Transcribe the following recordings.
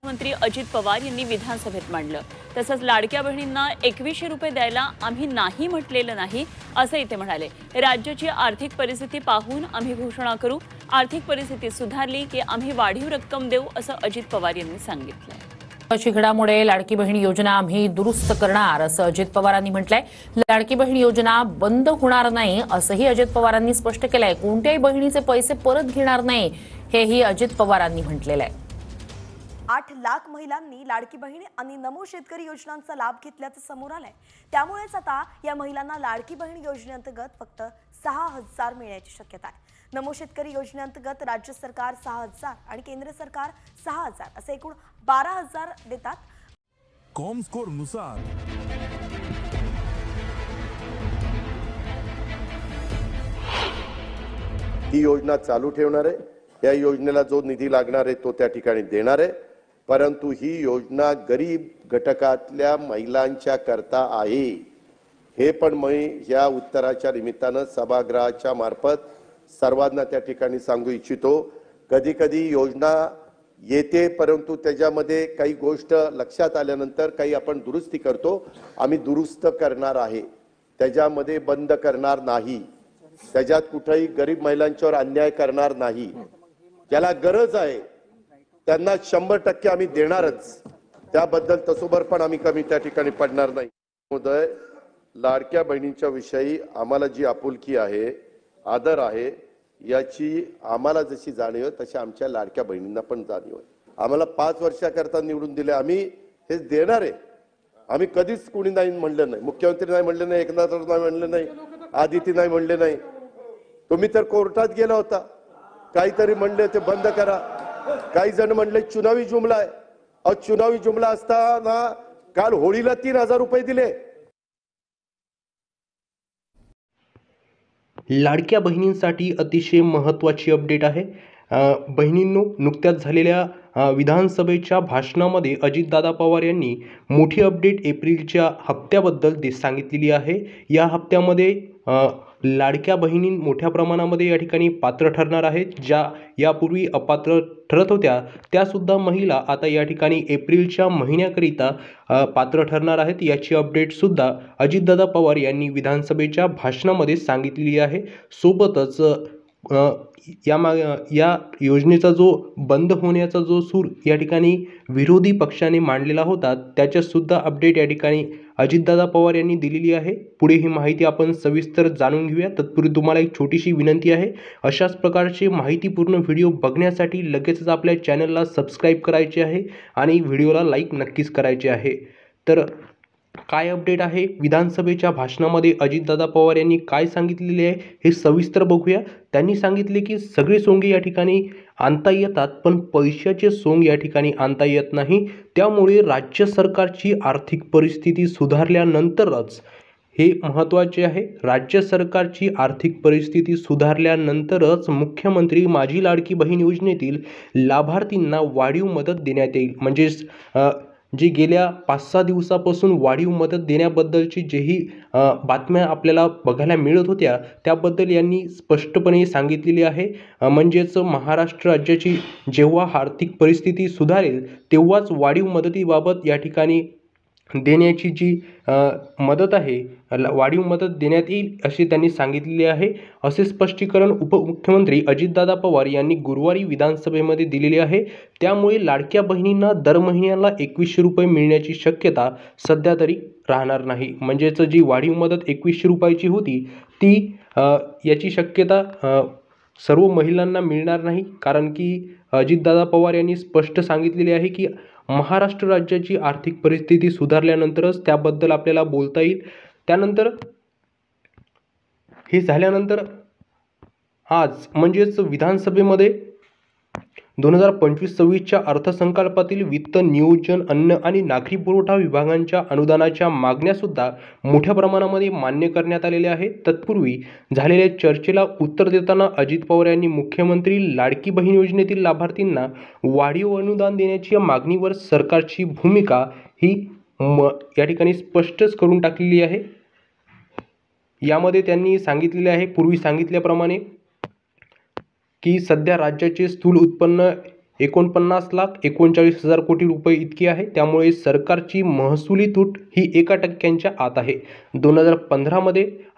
मंत्री अजित पवार यांनी विधानसभेत मांडलं। तसंच लाडक्या बहिणींना 2100 रुपये द्यायला आम्ही नाही म्हटलेलं नाही असंही ते म्हणाले। राज्याची आर्थिक परिस्थिती पाहून आम्ही घोषणा करू, आर्थिक परिस्थिती सुधारली की आम्ही वाढीव रक्कम देऊ असं अजित पवार यांनी सांगितलं। अशी घडामुळे लाडकी बहीण योजना आम्ही दुरुस्त करणार असं अजित पवारांनी म्हटलंय। लाडकी बहीण योजना बंद होणार नाही असंही अजित पवारांनी स्पष्ट केलंय। कोणत्याही बहिणीचे पैसे परत घेणार नाही हेही अजित पवारांनी म्हटलेलं आहे। 8 लाख महिलांनी लाडकी बहीण आणि नमो शेतकरी योजनांचा लाभ घेतल्याचं समोर आलंय। त्यामुळेच आता या महिलांना लाडकी बहीण योजनेअंतर्गत फक्त 6000 मिळण्याची शक्यता आहे। नमो शेतकरी योजनेअंतर्गत राज्य सरकार 6000 आणि केंद्र सरकार 6000 असे एकूण 12000 देतात। कॉमस्कोर नुसार ही योजना चालू ठेवणार आहे। या योजनेला जो निधी लागणार आहे तो त्या ठिकाणी देणार आहे, परंतु ही योजना गरीब घटकातल्या महिलांच्या करता आहे हे पण मी या उत्तराच्या निमित्तानं सभागृहाच्या मार्फत सर्वांना त्या ठिकाणी सांगू इच्छितो। कधी कधी योजना येते परंतु त्याच्यामध्ये काही गोष्ट लक्षात आल्यानंतर काही आपण दुरुस्ती करतो। आम्ही दुरुस्त करणार आहे, त्याच्यामध्ये बंद करणार नाही, त्याच्यात कुठेही गरीब महिलांच्यावर अन्याय करणार नाही। ज्याला गरज आहे त्यांना 100% आम्ही देणारच, त्याबद्दल तसोबर पण आम्ही कमी त्या ठिकाणी पडणार नाही। महोदय, लाडक्या बहिणींच्या विषयी आम्हाला जी आपुलकी आहे, आदर आहे, याची आम्हाला जशी जाणीव आहे तशी आमच्या लाडक्या बहिणींना पण जाणीव आहे। आम्हाला 5 वर्षाकरता निवडून दिले, आम्ही हे देणार आहे। आम्ही कधीच कोणी नाही म्हणलं नाही, मुख्यमंत्री नाही म्हणले नाही, एकनाथ नाही म्हणले नाही, आदिती नाही म्हणले नाही। तुम्ही तर कोर्टात गेला होता, काहीतरी म्हणले ते बंद करा। काही जण म्हणले चुनावी जुमला आहे। अहो, चुनावी जुमला असताना काल होळीला 3000 रुपये दिले। लाडक्या बहिणींसाठी अतिशय महत्त्वाची अपडेट आहे। बहिणींनो, नुकत्याच झालेल्या विधानसभेच्या भाषणामध्ये अजितदादा पवार यांनी मोठी अपडेट एप्रिलच्या हप्त्याबद्दल सांगितलेली आहे। या हप्त्यामध्ये लाडक्या बहिणी मोठ्या प्रमाणामध्ये या ठिकाणी पात्र ठरणार आहेत। ज्या यापूर्वी अपात्र ठरत होत्या त्यासुद्धा महिला आता या ठिकाणी एप्रिलच्या महिन्याकरिता पात्र ठरणार आहेत। याची अपडेटसुद्धा अजितदादा पवार यांनी विधानसभेच्या भाषणामध्ये सांगितलेली आहे। सोबतच या योजनेचा जो बंद होण्याचा जो सूर या ठिकाणी विरोधी पक्षाने मांडलेला होता त्याच्यासुद्धा अपडेट या ठिकाणी अजितदादा पवार यांनी दिलेली आहे। पुढे ही माहिती आपण सविस्तर जाणून घेऊया। तत्पूर्वी तुम्हाला एक छोटीशी विनंती आहे, अशाच प्रकारचे माहितीपूर्ण व्हिडिओ बघण्यासाठी लगेचच आपल्या चॅनलला सबस्क्राईब करायचे आहे आणि व्हिडिओला लाईक नक्कीच करायचे आहे। तर काय अपडेट आहे विधानसभेच्या भाषणामध्ये अजितदादा पवार यांनी काय सांगितलेले आहे हे सविस्तर बघूया। त्यांनी सांगितले की सगळे सोंगे या ठिकाणी आणता येतात पण पैशाचे सोंग या ठिकाणी आणता येत नाही। त्यामुळे राज्य सरकारची आर्थिक परिस्थिती सुधारल्यानंतरच, हे महत्त्वाचे आहे, राज्य सरकारची आर्थिक परिस्थिती सुधारल्यानंतरच मुख्यमंत्री माझी लाडकी बहीण योजनेतील लाभार्थींना वाढीव मदत देण्यात येईल। म्हणजेच जे गेल्या 5-6 दिवसापासून वाढीव मदत देण्याबद्दलची जेही बातम्या आपल्याला बघायला मिळत होत्या त्याबद्दल यांनी स्पष्टपणे सांगितलेली आहे। म्हणजेच महाराष्ट्र राज्याची जेव्हा आर्थिक परिस्थिती सुधारेल तेव्हाच वाढीव मदतीबाबत या ठिकाणी देण्याची जी मदत आहे, वाढीव मदत देण्यात येईल असे त्यांनी सांगितलेले आहे। असे स्पष्टीकरण उपमुख्यमंत्री अजितदादा पवार यांनी गुरुवारी विधानसभेमध्ये दिलेले आहे। त्यामुळे लाडक्या बहिणींना दर महिन्याला 2100 रुपये मिळण्याची शक्यता सध्या तरी राहणार नाही। म्हणजेच जी वाढीव मदत 2100 रुपयाची होती ती याची शक्यता सर्व महिलांना मिळणार नाही, कारण की अजितदादा पवार यांनी स्पष्ट सांगितलेले आहे की महाराष्ट्र राज्याची आर्थिक परिस्थिती सुधारल्यानंतरच त्याबद्दल आपल्याला बोलता येईल। त्यानंतर हे झाल्यानंतर आज म्हणजेच विधानसभेमध्ये 2025-26च्या अर्थसंकल्पातील वित्त नियोजन, अन्न आणि नागरी पुरवठा विभागांच्या अनुदानाच्या मागण्यासुद्धा मोठ्या प्रमाणामध्ये मान्य करण्यात आलेल्या आहेत। तत्पूर्वी झालेल्या चर्चेला उत्तर देताना अजित पवार यांनी मुख्यमंत्री लाडकी बहीण योजनेतील लाभार्थींना वाढीव अनुदान देण्याच्या मागणीवर सरकारची भूमिका ही या ठिकाणी स्पष्टच करून टाकलेली आहे। यामध्ये त्यांनी सांगितलेले आहे, पूर्वी सांगितल्याप्रमाणे, की सध्या राज्याचे स्थूल उत्पन्न 49,39,39 कोटी रुपये इतकी आहे. त्यामुळे सरकारची महसुली तूट ही 1% आत आहे. 2015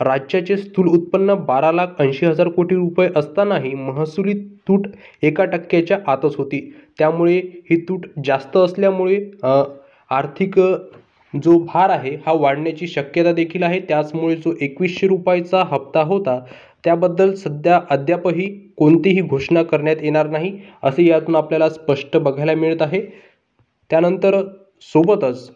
राज्याचे स्थूल उत्पन्न 12,80,000 कोटी रुपये असतानाही महसुली तूट 1% आतच होती. त्यामुळे ही तूट जास्त असल्यामुळे आर्थिक जो भार आहे हा वाढण्याची शक्यता देखील आहे. त्याचमुळे जो 2100 रुपयाचा हप्ता होता त्याबद्दल सध्या अद्यापही कोणतीही घोषणा करण्यात येणार नाही असे यातून आपल्याला स्पष्ट बघायला मिळत आहे. त्यानंतर सोबतच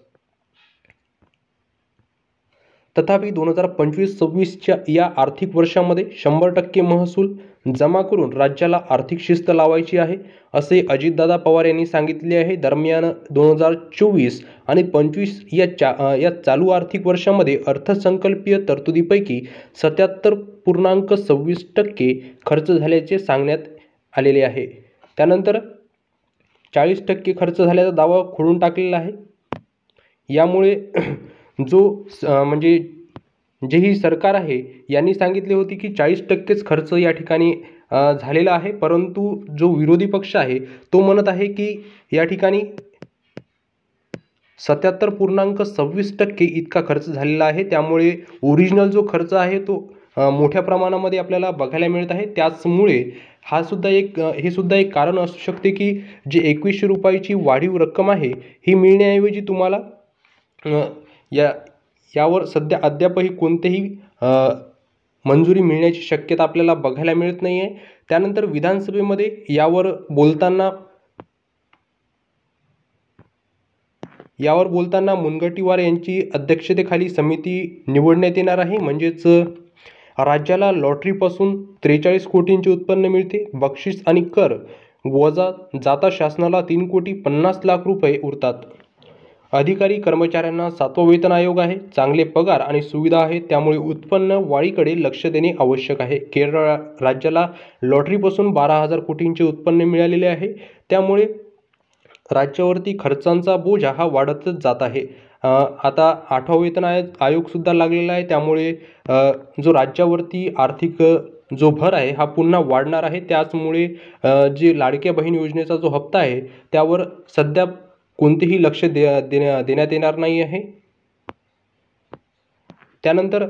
तथापि 2025-26च्या या आर्थिक वर्षामध्ये 100% महसूल जमा करून राज्याला आर्थिक शिस्त लावायची आहे असे अजितदादा पवार यांनी सांगितले आहे. दरम्यान 2024 आणि 25 या चालू आर्थिक वर्षामध्ये अर्थसंकल्पीय तरतुदीपैकी 77.26% खर्च झाल्याचे सांगण्यात आलेले आहे. त्यानंतर 40% खर्च झाल्याचा दावा खोडून टाकलेला आहे. यामुळे म्हणजे जे ही सरकार आहे यांनी सांगितले होते की 40%च खर्च या ठिकाणी झालेला आहे, परंतु जो विरोधी पक्ष आहे तो म्हणत आहे की या ठिकाणी 77.26% इतका खर्च झालेला आहे. त्यामुळे ओरिजिनल जो खर्च आहे तो मोठ्या प्रमाणामध्ये आपल्याला बघायला मिळत आहे. त्याचमुळे हे सुद्धा एक कारण असू शकते की जे 2100 रुपयाची वाढीव रक्कम आहे ही मिळण्याऐवजी तुम्हाला यावर सध्या अद्यापही कोणतेही मंजुरी मिळण्याची शक्यता आपल्याला बघायला मिळत नाही आहे. त्यानंतर विधानसभेमध्ये यावर बोलताना मुनगंटीवार यांची अध्यक्षतेखाली समिती निवडण्यात येणार आहे. म्हणजेच राज्याला लॉटरीपासून 43 कोटींचे उत्पन्न मिळते. बक्षीस आणि कर वजा जाता शासनाला 3,50,00,000 रुपये उरतात. अधिकारी कर्मचाऱ्यांना 7वा वेतन आयोग आहे. चांगले पगार आणि सुविधा आहेत. त्यामुळे उत्पन्न वाढीकडे लक्ष देणे आवश्यक आहे. केरळ राज्याला लॉटरीपासून 12,000 कोटींचे उत्पन्न मिळालेले आहे. त्यामुळे राज्यावरती खर्चांचा बोजा हा वाढतच जात आहे. आता 8वा वेतन आयोग सुद्धा लागलेला आहे. त्यामुळे जो राज्यावरती आर्थिक जो भर आहे हा पुन्हा वाढणार आहे. त्याचमुळे जे लाडक्या बहीण योजनेचा जो हप्ता आहे त्यावर सध्या कोणतेही लक्ष देण्यात येणार नाही आहे. त्यानंतर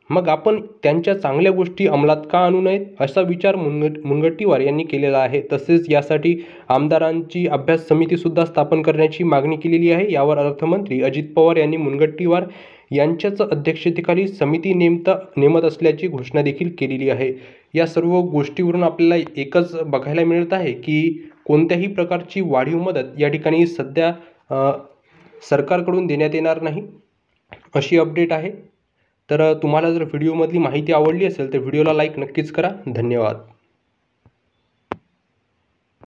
मग आपण त्यांच्या चांगल्या गोष्टी अंमलात का आणू नयेत असा विचार मुनगंटीवार यांनी केलेला आहे. तसेच यासाठी आमदारांची अभ्यास समिती सुद्धा स्थापन करण्याची मागणी केलेली आहे. यावर अर्थमंत्री अजित पवार यांनी मुनगंटीवार यांच्याच अध्यक्षतेखाली समिती नेमत असल्याची घोषणा देखील केलेली आहे. या सर्व गोष्टीवरून आपल्याला एकच बघायला मिळत आहे की कोणत्याही प्रकारची वाढीव मदत या ठिकाणी सध्या सरकारकडून देण्यात येणार नाही अशी अपडेट आहे. तर तुम्हाला जर व्हिडिओमधली माहिती आवडली असेल तर व्हिडिओला लाईक नक्कीच करा. धन्यवाद.